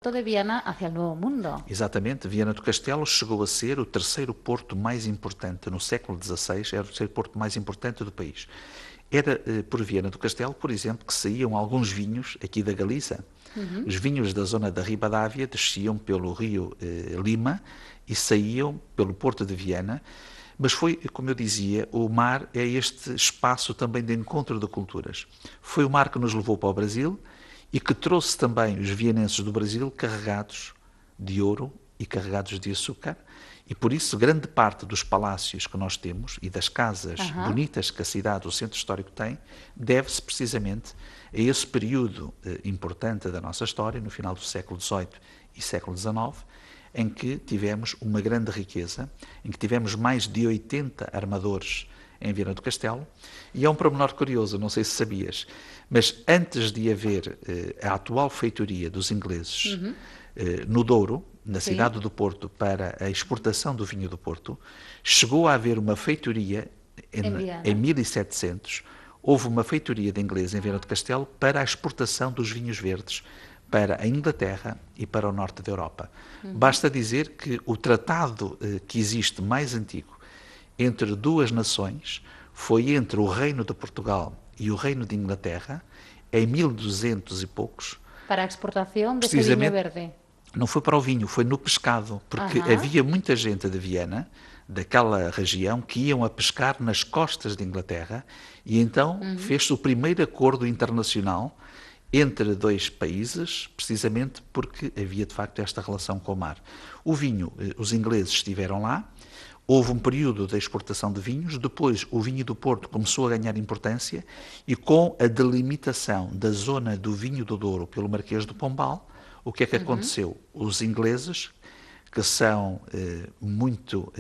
puerto de Viana hacia el Nuevo Mundo. Exatamente, Viana do Castelo chegou a ser o terceiro porto mais importante no século XVI, era o terceiro porto mais importante do país. Era por Viana do Castelo, por exemplo, que saíam alguns vinhos aqui da Galiza. Os vinhos da zona da Ribadávia desciam pelo rio Lima e saíam pelo porto de Viana, mas foi, como eu dizia, o mar é este espaço também de encontro de culturas. Foi o mar que nos levou para o Brasil e que trouxe também os vienenses do Brasil carregados de ouro e carregados de açúcar, e por isso grande parte dos palácios que nós temos e das casas bonitas que a cidade, o centro histórico tem, deve-se precisamente a esse período importante da nossa história, no final do século XVIII e século XIX, em que tivemos uma grande riqueza, em que tivemos mais de 80 armadores em Viana do Castelo, e é um pormenor curioso, não sei se sabias, mas antes de haver a atual feitoria dos ingleses no Douro, na cidade do Porto, para a exportação do vinho do Porto, chegou a haver uma feitoria em 1700, houve uma feitoria de ingleses em Viana do Castelo para a exportação dos vinhos verdes para a Inglaterra e para o norte da Europa. Basta dizer que o tratado que existe mais antigo entre duas nações foi entre o Reino de Portugal e o Reino de Inglaterra, em 1200 e poucos. Para a exportação desse vinho verde. Não foi para o vinho, foi no pescado, porque havia muita gente de Viana, daquela região, que iam a pescar nas costas de Inglaterra, e então fez-se o primeiro acordo internacional entre dois países, precisamente porque havia de facto esta relação com o mar. O vinho, os ingleses estiveram lá, houve um período de exportação de vinhos, depois o vinho do Porto começou a ganhar importância e com a delimitação da zona do vinho do Douro pelo Marquês do Pombal, o que é que aconteceu? Os ingleses, que são muito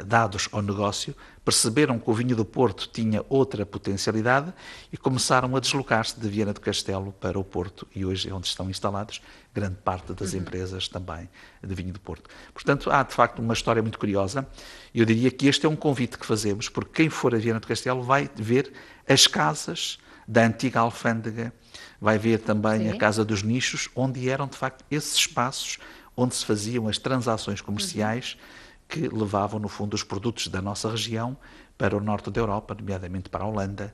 dados ao negócio, perceberam que o vinho do Porto tinha outra potencialidade e começaram a deslocar-se de Viana do Castelo para o Porto, e hoje é onde estão instalados grande parte das empresas também de vinho do Porto. Portanto, há de facto uma história muito curiosa. Eu diria que este é um convite que fazemos, porque quem for a Viana do Castelo vai ver as casas da antiga alfândega, vai ver também a Casa dos Nichos, onde eram de facto esses espaços onde se faziam as transações comerciais que levavam, no fundo, os produtos da nossa região para o norte da Europa, nomeadamente para a Holanda,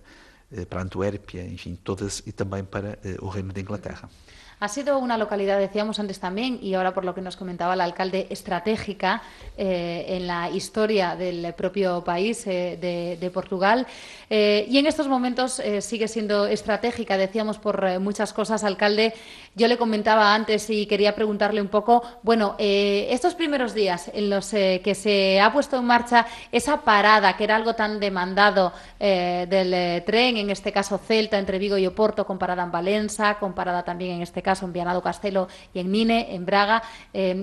para a Antuérpia, enfim, todas, e também para o Reino de Inglaterra. Ha sido una localidad, decíamos antes también, y ahora por lo que nos comentaba el alcalde, estratégica en la historia del propio país de Portugal. Y en estos momentos sigue siendo estratégica, decíamos, por muchas cosas. Alcalde, yo le comentaba antes y quería preguntarle un poco, bueno, estos primeros días en los que se ha puesto en marcha esa parada, que era algo tan demandado del tren, en este caso Celta, entre Vigo y Oporto, con parada en Valença, con parada también en este caso en Viana do Castelo y en Nine, en Braga,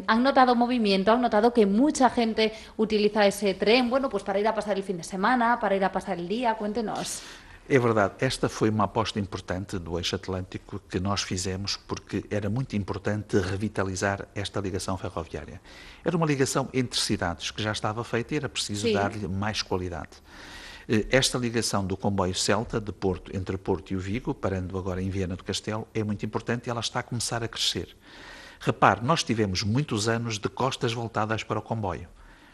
han notado movimiento, han notado que mucha gente utiliza ese tren, bueno, pues para ir a pasar el fin de semana, para ir a pasar el día. Cuéntenos. É verdade, esta foi uma aposta importante do Eixo Atlântico que nós fizemos porque era muito importante revitalizar esta ligação ferroviária. Era uma ligação entre cidades que já estava feita e era preciso dar-lhe mais qualidade. Esta ligação do comboio Celta, de Porto, entre Porto e o Vigo, parando agora em Viana do Castelo, é muito importante e ela está a começar a crescer. Repare, nós tivemos muitos anos de costas voltadas para o comboio.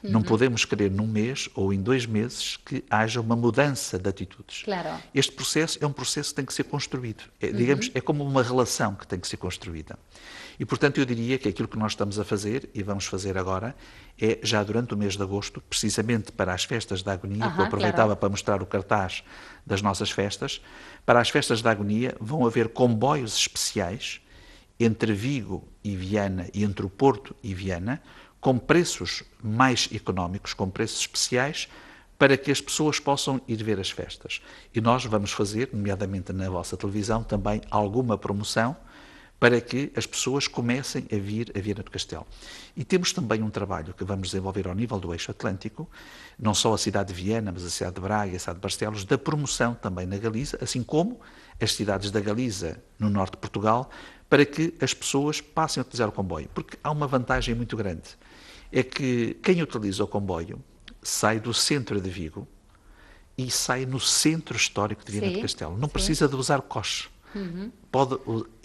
Não podemos querer num mês ou em 2 meses que haja uma mudança de atitudes. Claro. Este processo é um processo que tem que ser construído. Digamos, é como uma relação que tem que ser construída. E, portanto, eu diria que aquilo que nós estamos a fazer, e vamos fazer agora, é já durante o mês de agosto, precisamente para as festas da Agonia, que eu aproveitava para mostrar o cartaz das nossas festas, para as festas da Agonia vão haver comboios especiais entre Vigo e Viana e entre o Porto e Viana, com preços mais económicos, com preços especiais, para que as pessoas possam ir ver as festas. E nós vamos fazer, nomeadamente na vossa televisão, também alguma promoção para que as pessoas comecem a vir a Viana do Castelo. E temos também um trabalho que vamos desenvolver ao nível do Eixo Atlântico, não só a cidade de Viana, mas a cidade de Braga e a cidade de Barcelos, da promoção também na Galiza, assim como as cidades da Galiza, no norte de Portugal, para que as pessoas passem a utilizar o comboio. Porque há uma vantagem muito grande. É que quem utiliza o comboio sai do centro de Vigo e sai no centro histórico de Viana do Castelo. Não precisa de usar coche. Pode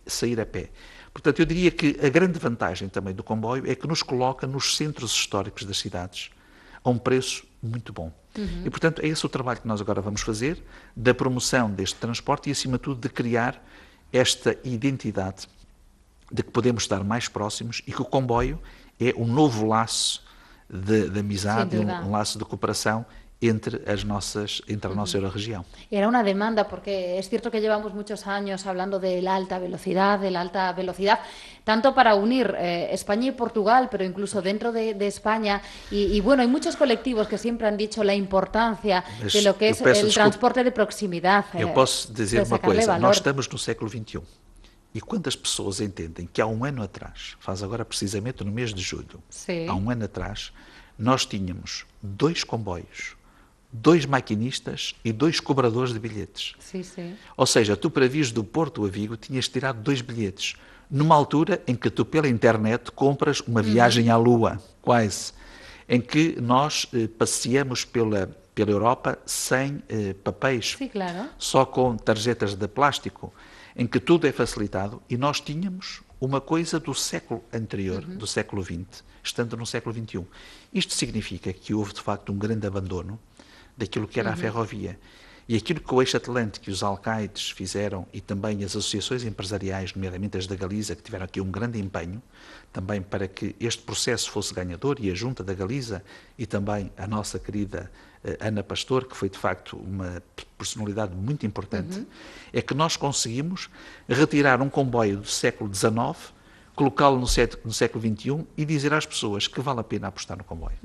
sair a pé. Portanto, eu diria que a grande vantagem também do comboio é que nos coloca nos centros históricos das cidades a um preço muito bom. E, portanto, é esse o trabalho que nós agora vamos fazer, da promoção deste transporte e, acima de tudo, de criar esta identidade de que podemos estar mais próximos e que o comboio é um novo laço de amizade, um laço de cooperação entre a nossa Eurorregião. Era una demanda porque es cierto que llevamos muchos años hablando de la alta velocidad, tanto para unir España y Portugal, pero incluso dentro de España. Y bueno, hay muchos colectivos que siempre han dicho la importancia de lo que es el transporte de proximidade. Eu posso dizer uma coisa, nós estamos no século XXI. E quando as pessoas entendem que há um ano atrás, faz agora precisamente no mês de julho, há um ano atrás, nós tínhamos 2 comboios, 2 maquinistas e 2 cobradores de bilhetes. Ou seja, tu para vires do Porto a Vigo tinhas tirado 2 bilhetes, numa altura em que tu pela internet compras uma viagem à Lua, quase, em que nós passeamos pela Europa sem papéis, só com tarjetas de plástico, em que tudo é facilitado, e nós tínhamos uma coisa do século anterior, do século XX, estando no século XXI. Isto significa que houve, de facto, um grande abandono daquilo que era a ferrovia. E aquilo que o Eixo Atlântico e os alcaides fizeram, e também as associações empresariais, nomeadamente as da Galiza, que tiveram aqui um grande empenho, também para que este processo fosse ganhador, e a Junta da Galiza, e também a nossa querida Ana Pastor, que foi de facto uma personalidade muito importante, é que nós conseguimos retirar um comboio do século XIX, colocá-lo no século XXI y dizer às pessoas que vale a pena apostar no comboio.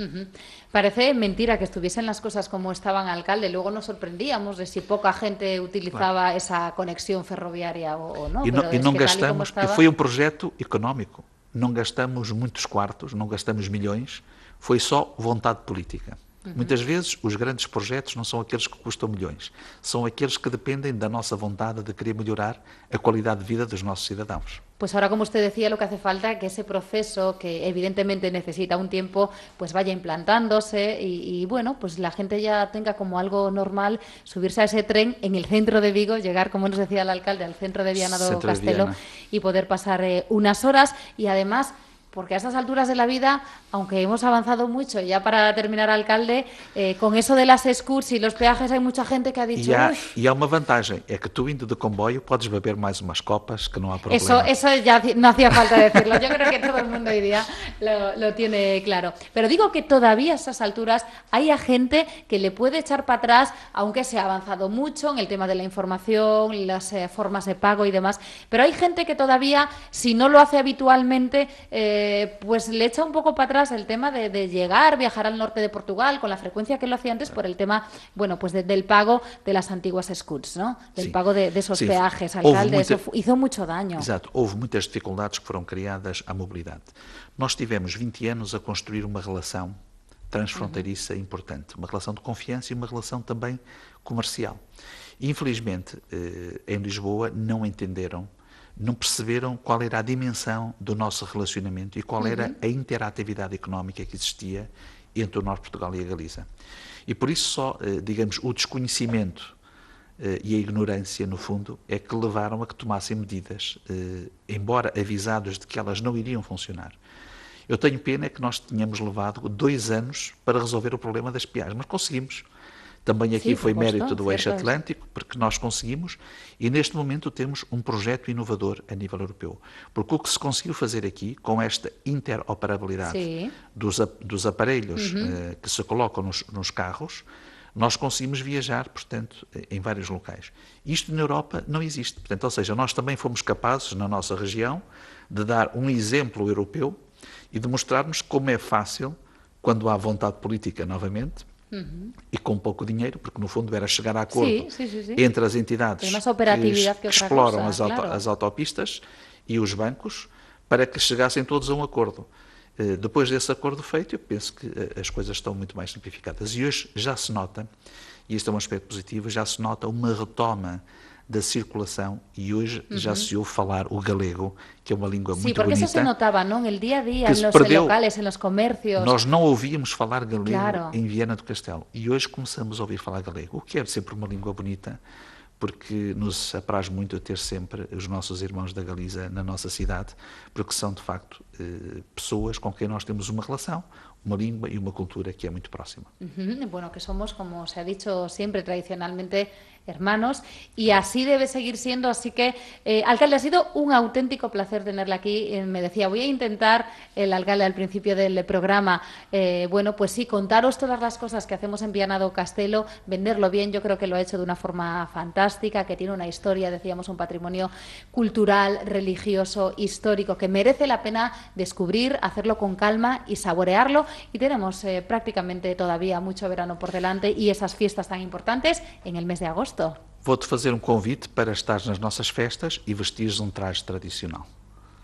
Parece mentira que estuviesen las cosas como estaban, alcalde. Luego nos sorprendíamos de si poca gente utilizaba esa conexión ferroviaria o no. E não gastamos, e foi um projeto económico. Não gastamos muitos quartos, não gastamos milhões, foi só vontade política. Muitas vezes os grandes projetos não são aqueles que custam milhões, são aqueles que dependem da nossa vontade de querer melhorar a qualidade de vida dos nossos cidadãos. Pues ahora, como usted decía, lo que hace falta es que ese proceso, que evidentemente necesita un tiempo, pues vaya implantándose y bueno, pues la gente ya tenga como algo normal subirse a ese tren en el centro de Vigo, llegar, como nos decía el alcalde, al centro de Viana do Castelo y poder pasar unas horas y además... Porque a estas alturas de la vida, aunque hemos avanzado mucho, ya para terminar, alcalde, con eso de las escuts y los peajes hay mucha gente que ha dicho... E há uma vantagem, é que tu indo de comboio podes beber mais umas copas, que não há problema. Eso ya no hacía falta decirlo, yo creo que todo el mundo hoy día lo tiene claro. Pero digo que todavía a estas alturas hay gente que le puede echar para atrás, aunque se ha avanzado mucho en el tema de la información, las formas de pago y demás, pero hay gente que todavía, si no lo hace habitualmente... pues le echa un poco para atrás el tema de viajar al norte de Portugal con la frecuencia que lo hacía antes por el tema, bueno, pues del pago de las antiguas escuts, ¿no? Del pago de esos peajes, alcalde, eso hizo mucho daño. Exato, houve muitas dificuldades que foram criadas à mobilidade. Nós tivemos 20 anos a construir uma relação transfronteiriça importante, uma relação de confiança e uma relação também comercial. E, infelizmente, em Lisboa não entenderam, não perceberam qual era a dimensão do nosso relacionamento e qual era a interatividade económica que existia entre o Norte de Portugal e a Galiza. E por isso só, digamos, o desconhecimento e a ignorância, no fundo, é que levaram a que tomassem medidas, embora avisados de que elas não iriam funcionar. Eu tenho pena que nós tínhamos levado 2 anos para resolver o problema das peagens, mas conseguimos. Também aqui foi mérito do Eixo Atlântico, porque nós conseguimos, e neste momento temos um projeto inovador a nível europeu. Porque o que se conseguiu fazer aqui, com esta interoperabilidade dos aparelhos que se colocam nos carros, nós conseguimos viajar, portanto, em vários locais. Isto na Europa não existe. Portanto, ou seja, nós também fomos capazes, na nossa região, de dar um exemplo europeu e de mostrarmos como é fácil, quando há vontade política novamente, e com pouco dinheiro, porque no fundo era chegar a acordo entre as entidades que exploram as autopistas e os bancos para que chegassem todos a um acordo. Depois desse acordo feito, eu penso que as coisas estão muito mais simplificadas. E hoje já se nota, e este é um aspecto positivo, já se nota uma retoma da circulação e hoje já se ouve falar o galego, que é uma língua muito bonita. Sí, porque eso se notaba, ¿no? En el día a día, en los locales, en los comercios. Nós não ouvíamos falar galego em Viana do Castelo e hoje começamos a ouvir falar galego, o que é sempre uma língua bonita, porque nos apraz muito ter sempre os nossos irmãos da Galiza na nossa cidade, porque são, de facto, pessoas com quem nós temos uma relação, una lengua y una cultura que es muy próxima. Bueno, que somos, como se ha dicho siempre, tradicionalmente hermanos, y así debe seguir siendo. Así que, alcalde, ha sido un auténtico placer tenerla aquí. Me decía, voy a intentar, el alcalde al principio del programa, bueno, pues sí, contaros todas las cosas que hacemos en Viana do Castelo, venderlo bien. Yo creo que lo ha hecho de una forma fantástica, que tiene una historia, decíamos, un patrimonio cultural, religioso, histórico, que merece la pena descubrir, hacerlo con calma y saborearlo. Y tenemos prácticamente todavía mucho verano por delante y esas fiestas tan importantes en el mes de agosto. Vou-te fazer convite para estar nas nossas festas e vestires traje tradicional.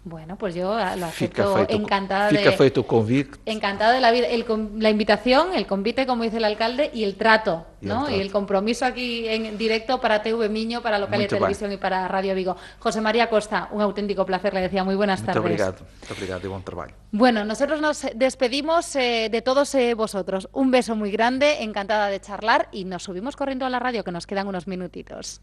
Bueno, pues yo lo acepto encantada. Fica feito o convite. Encantada de la vida. La invitación, el convite, como dice el alcalde, y el trato, ¿no? Y el compromiso aquí en directo para TV Miño, para Localia Televisión y para Radio Vigo. José María Costa, un auténtico placer, le decía. Muy buenas tardes. Muito obrigado y buen trabajo. Bueno, nosotros nos despedimos de todos vosotros. Un beso muy grande, encantada de charlar y nos subimos corriendo a la radio, que nos quedan unos minutitos.